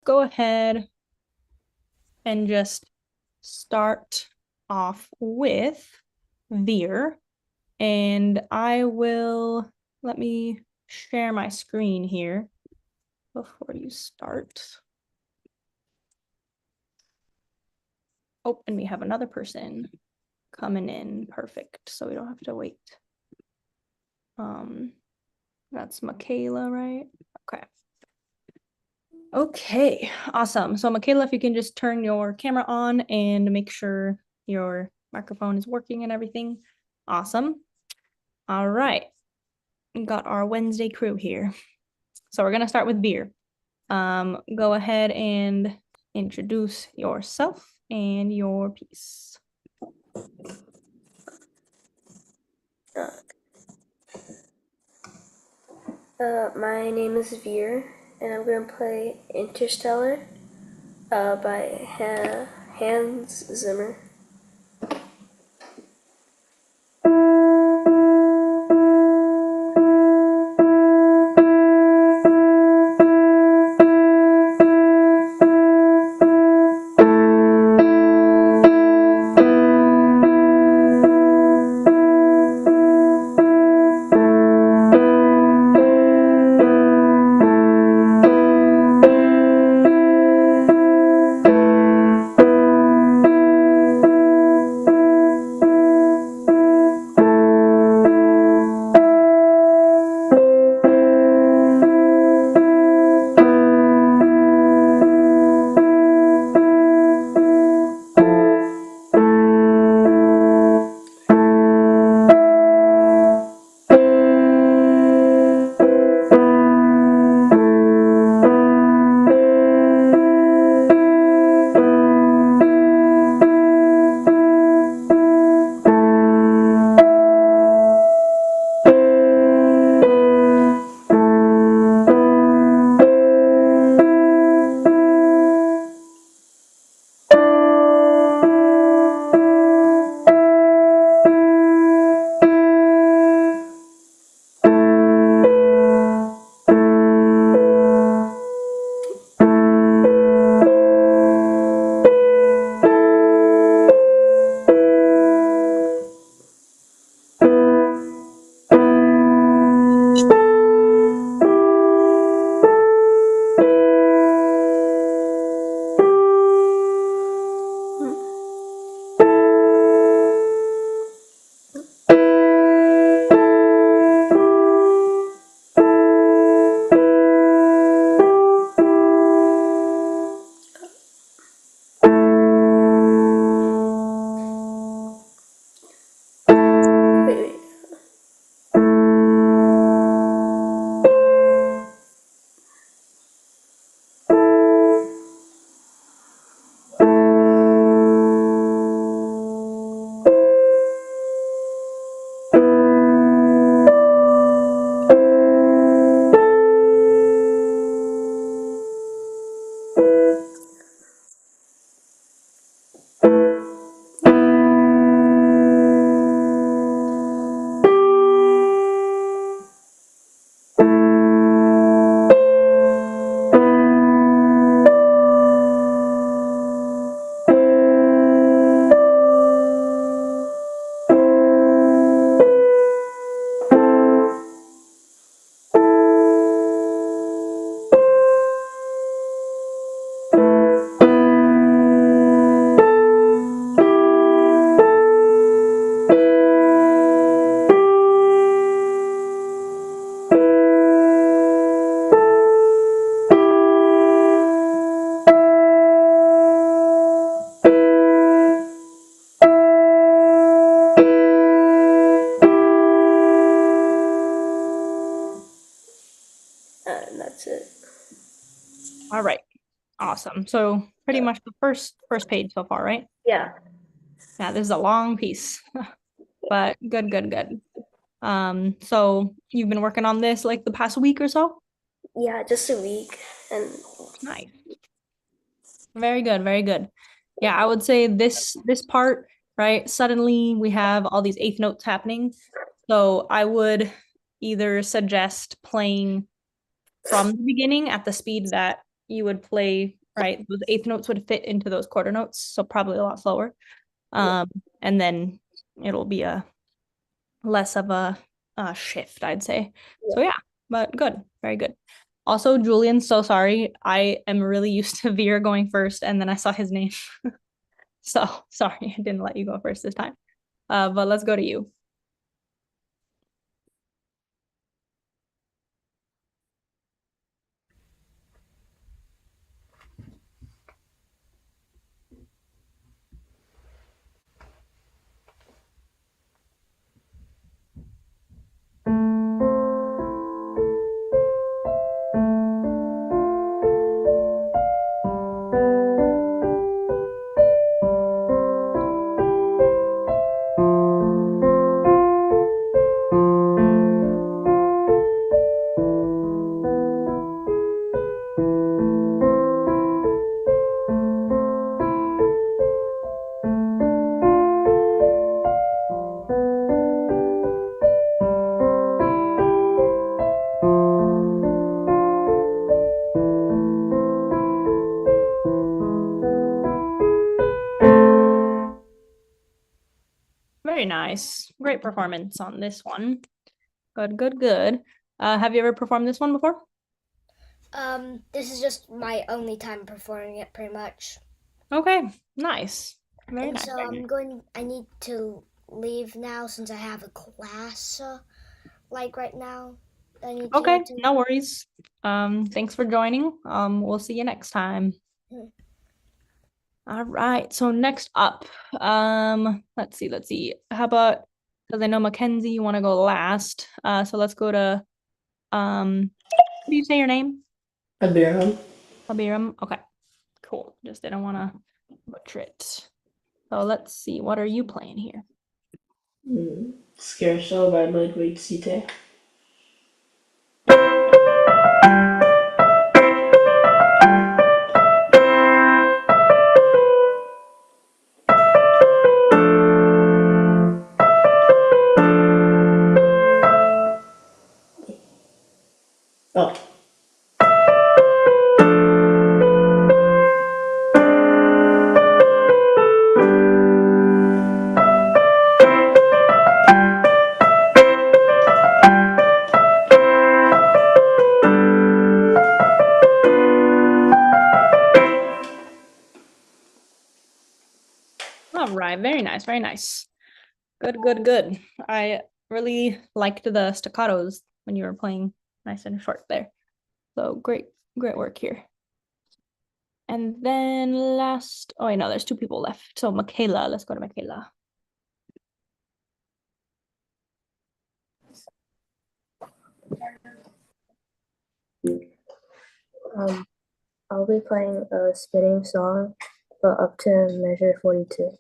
go ahead and just start off with Veer. And let me share my screen here before you start. Oh, and we have another person coming in. Perfect. So we don't have to wait. That's Michaela, right? Okay. Okay, awesome. So Michaela, if you can just turn your camera on and make sure your microphone is working and everything. Awesome. All right. We got our Wednesday crew here. So we're gonna start with Veer. Go ahead and introduce yourself and your piece. My name is Veer, and I'm going to play Interstellar by Hans Zimmer. Wait. And that's it. All right. Awesome. So pretty much the first page so far, right? Yeah. Yeah, this is a long piece. But good. So you've been working on this like the past week or so? Yeah, just a week. And Nice. Very good, very good. Yeah, I would say this part, right? Suddenly we have all these eighth notes happening. So I would either suggest playing from the beginning at the speed that you would play, right? Those eighth notes would fit into those quarter notes, so probably a lot slower. And then it'll be a less of a shift, I'd say. So yeah, but good, very good. Also, Julian, so sorry. I am really used to Veer going first, and then I saw his name. So sorry, I didn't let you go first this time. But let's go to you. Very nice. Great performance on this one. Good, good, good. Have you ever performed this one before? This is just my only time performing it, pretty much. Okay, nice. Very And nice. so I need to leave now since I have a class, like right now. I need to Okay, attend. no worries. Thanks for joining. We'll see you next time. Hmm. All right. So next up, let's see. How about, because I know Mackenzie, you want to go last. So let's go to how do you say your name? Abiram. Abiram. Okay, cool. Just didn't want to butcher it. So let's see. What are you playing here? Scare Show by Ludwig Site. Oh. All right, very nice, very nice. Good, good, good. I really liked the staccatos when you were playing nice and short there. So great, great work here. And then last, oh, I know there's two people left. So Michaela, let's go to Michaela. I'll be playing a spinning song, but up to measure 42.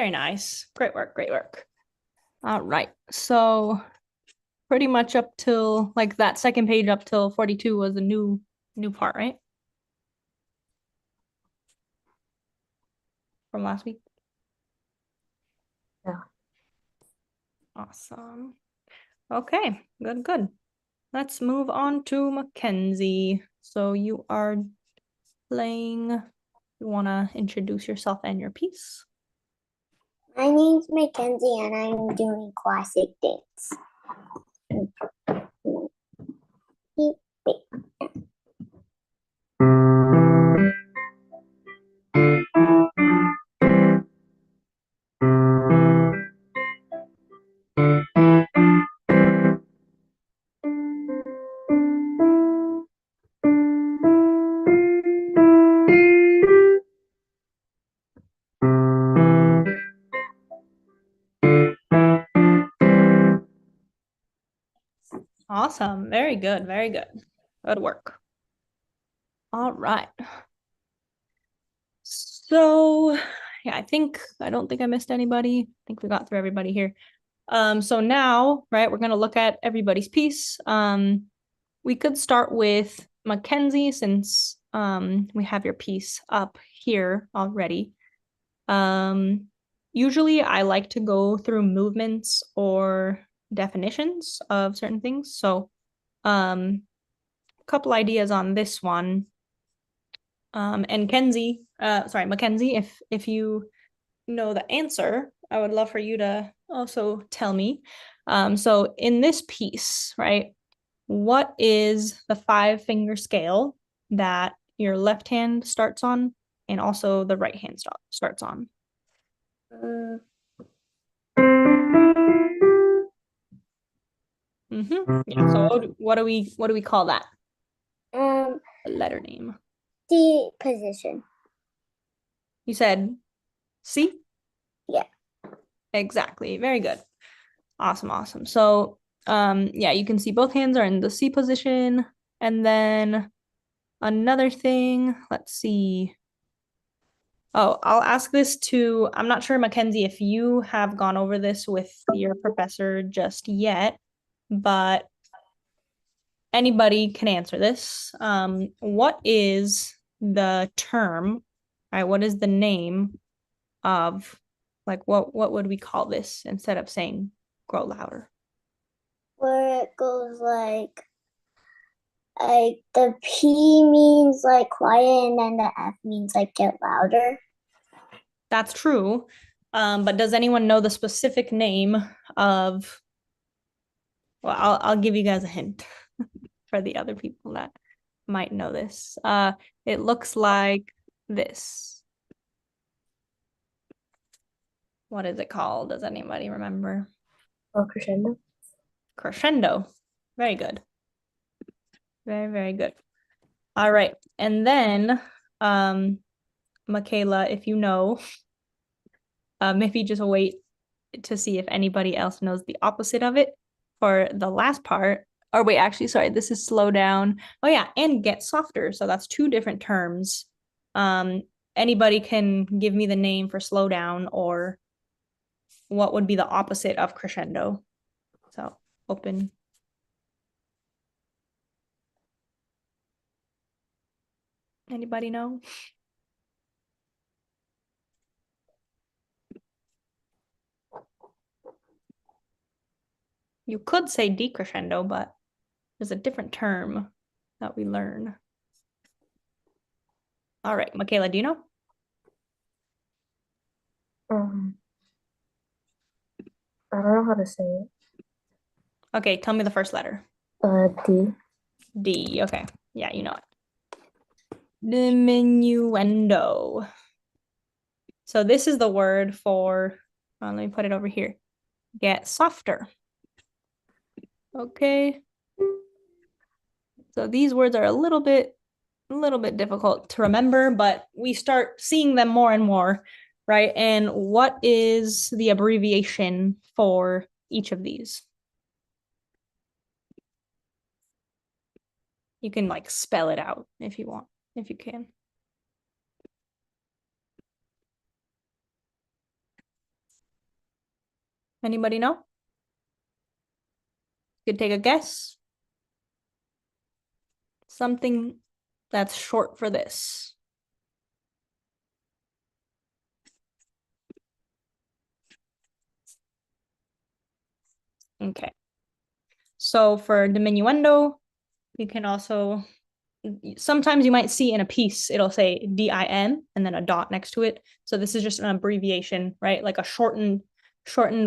Very nice. Great work, great work. All right. So pretty much up till like that second page up till 42 was a new part, right? From last week. Yeah. Awesome. Okay, good, good. Let's move on to Mackenzie. So you are playing, you want to introduce yourself and your piece? My name's Mackenzie and I'm doing classic dance. Awesome. Very good. Very good. Good work. All right. So yeah, I don't think I missed anybody. I think we got through everybody here. So now, right, we're gonna look at everybody's piece. We could start with Mackenzie since we have your piece up here already. Usually I like to go through movements or definitions of certain things. So a couple ideas on this one. And Mackenzie, if you know the answer, I would love for you to also tell me. So in this piece, right, what is the 5-finger scale that your left hand starts on and also the right hand starts on? Yeah. So what do we call that? A letter name. C position. You said C? Yeah. Exactly. Very good. Awesome, awesome. So yeah, you can see both hands are in the C position. And then another thing, let's see. Oh, I'll ask this to, I'm not sure, Mackenzie, if you have gone over this with your professor just yet, but anybody can answer this. What is the term, right? What is the name of, like, what would we call this instead of saying grow louder? Where it goes like the P means like quiet and then the F means like get louder. That's true. But does anyone know the specific name of, well, I'll give you guys a hint for the other people that might know this. It looks like this. What is it called? Does anybody remember? Crescendo. Crescendo. Very good. Very, very good. All right. And then, Michaela, if you know, maybe just wait to see if anybody else knows the opposite of it for the last part. Or wait, actually, sorry, this is slow down. Oh yeah, and get softer. So that's 2 different terms. Anybody can give me the name for slow down or what would be the opposite of crescendo. So open. Anybody know? You could say decrescendo, but there's a different term that we learn. All right, Michaela, do you know? I don't know how to say it. Okay, tell me the first letter. D. D. Okay. Yeah, you know it. Diminuendo. So this is the word for, let me put it over here. Get softer. Okay. So these words are a little bit difficult to remember, but we start seeing them more and more, right? And what is the abbreviation for each of these? You can like spell it out if you want, if you can. Anybody know? Could take a guess. Something that's short for this. Okay. So for diminuendo, you can also, sometimes you might see in a piece, it'll say DIN and then a dot next to it. So this is just an abbreviation, right? Like a shortened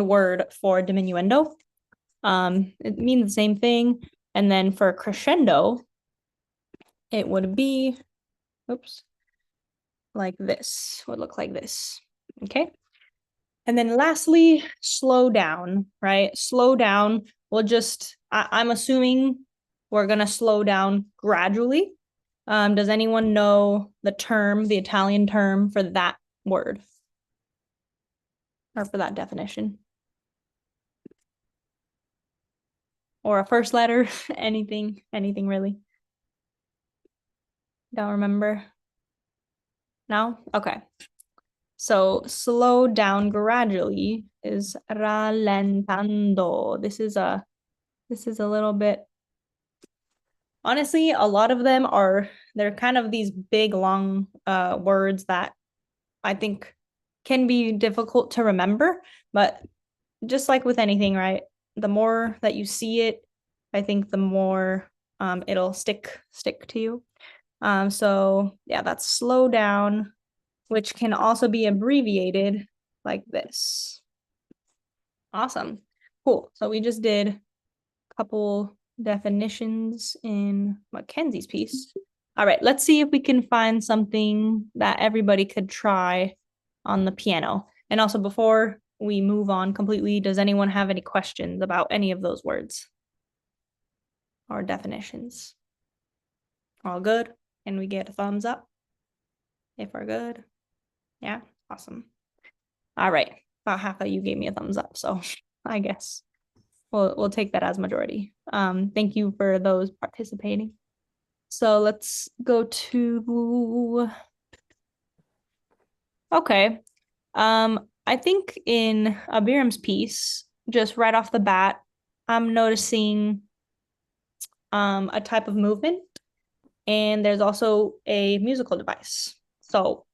word for diminuendo. It means the same thing. And then for crescendo, it would be, oops, like this, would look like this, okay? And then lastly, slow down, right? Slow down, we'll just, I'm assuming we're gonna slow down gradually. Does anyone know the term, the Italian term for that word? Or for that definition? Or a first letter, anything really? Don't remember? No? Okay. So slow down gradually is rallentando. This is a little bit, honestly, a lot of them they're kind of these big, long words that I think can be difficult to remember, but just like with anything, right? The more that you see it, I think the more it'll stick to you. So yeah, that's slow down, which can also be abbreviated like this. Awesome. Cool. So we just did a couple definitions in Mackenzie's piece. All right, let's see if we can find something that everybody could try on the piano. And also, before we move on completely, does anyone have any questions about any of those words or definitions? All good? Can we get a thumbs up if we're good? Yeah, awesome. All right, about half of you gave me a thumbs up, so I guess we'll take that as majority. Thank you for those participating. So let's go to, okay. I think in Abiram's piece, just right off the bat, I'm noticing a type of movement, and there's also a musical device. So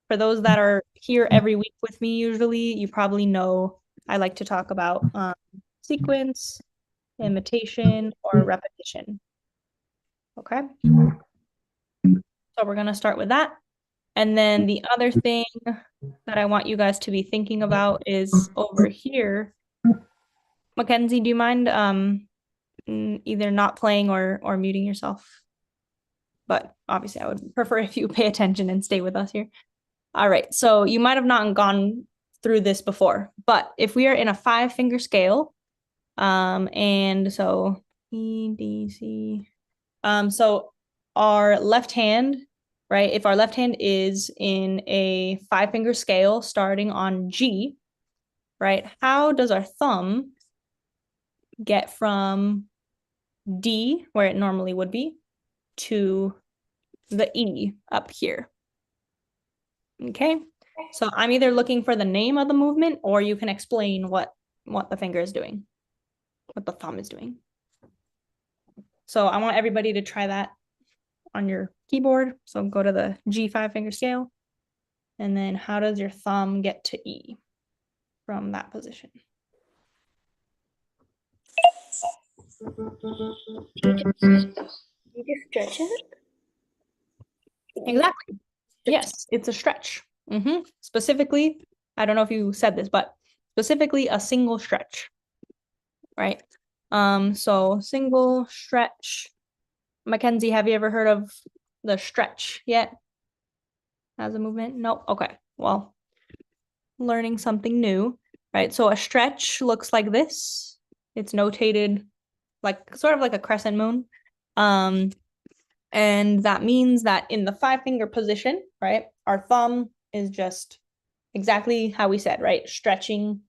for those that are here every week with me, usually, you probably know I like to talk about sequence, imitation, or repetition. Okay. So we're gonna start with that. And then the other thing that I want you guys to be thinking about is over here. Mackenzie, do you mind either not playing or muting yourself? But obviously I would prefer if you pay attention and stay with us here. All right, so you might have not gone through this before, but if we are in a 5-finger scale, and so E, D, C, so our left hand, right? If our left hand is in a 5-finger scale starting on G, right? How does our thumb get from D, where it normally would be, to the E up here? Okay, so I'm either looking for the name of the movement, or you can explain what the finger is doing, what the thumb is doing. So I want everybody to try that on your keyboard. So go to the G 5-finger scale, and then how does your thumb get to E from that position? You just stretch it? Exactly. Yes, it's a stretch. Specifically, I don't know if you said this, but specifically a single stretch, right? So single stretch. Mackenzie, have you ever heard of the stretch yet as a movement? Nope. Okay. Well, learning something new, right? So a stretch looks like this. It's notated like sort of like a crescent moon. And that means that in the 5-finger position, right, our thumb is just exactly how we said, right? Stretching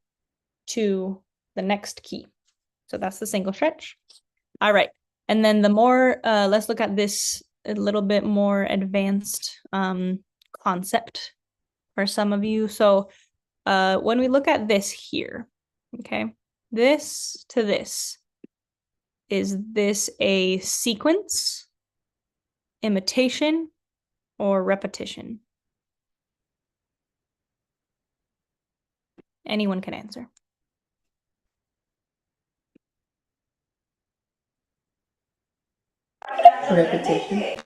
to the next key. So that's the single stretch. All right. And then the more, let's look at this a little bit more advanced concept for some of you. So when we look at this here, Okay, this to this. Is this a sequence, imitation, or repetition? Anyone can answer. Repetition.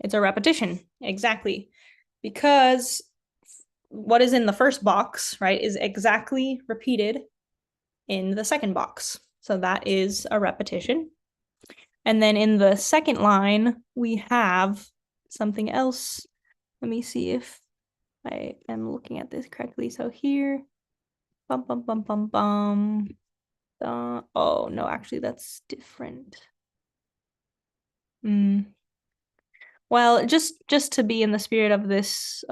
It's a repetition, exactly. Because what is in the first box, right, is exactly repeated in the second box. So that is a repetition. And then in the second line, we have something else. Let me see if I am looking at this correctly. So here, bum, bum, bum, bum, bum. Oh, no, actually, that's different. Well, just to be in the spirit of this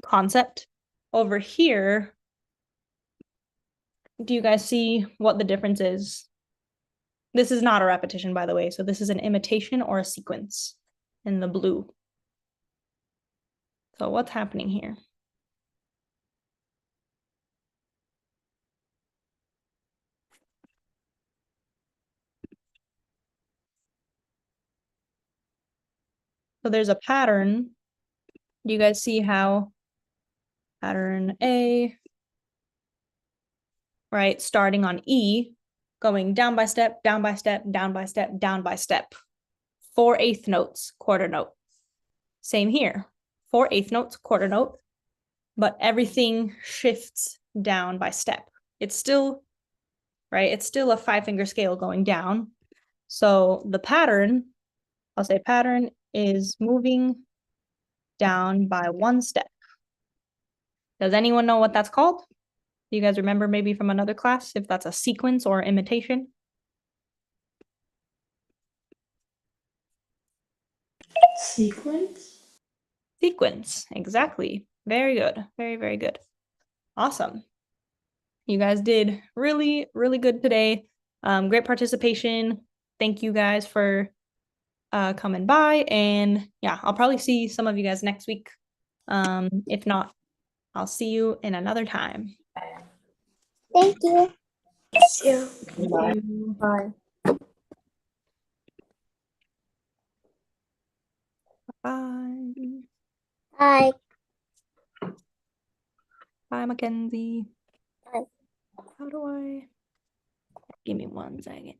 concept, over here, do you guys see what the difference is? This is not a repetition, by the way, so this is an imitation or a sequence in the blue. So what's happening here? So there's a pattern. Do you guys see how pattern A, right, starting on E, going down by step, down by step, down by step, down by step. 4/8 notes, quarter note. Same here, 4/8 notes, quarter note, but everything shifts down by step. It's still, right, it's still a 5-finger scale going down. So the pattern, I'll say pattern is moving down by 1 step. Does anyone know what that's called? Do you guys remember maybe from another class if that's a sequence or imitation? Sequence? Sequence, exactly. Very good. Very, very good. Awesome. You guys did really, really good today. Great participation. Thank you guys for coming by. And yeah, I'll probably see some of you guys next week. If not, I'll see you in another time. Thank you. Yeah. Bye. Bye. Bye. Bye. Bye, Mackenzie. Bye. How do I? Give me 1 second.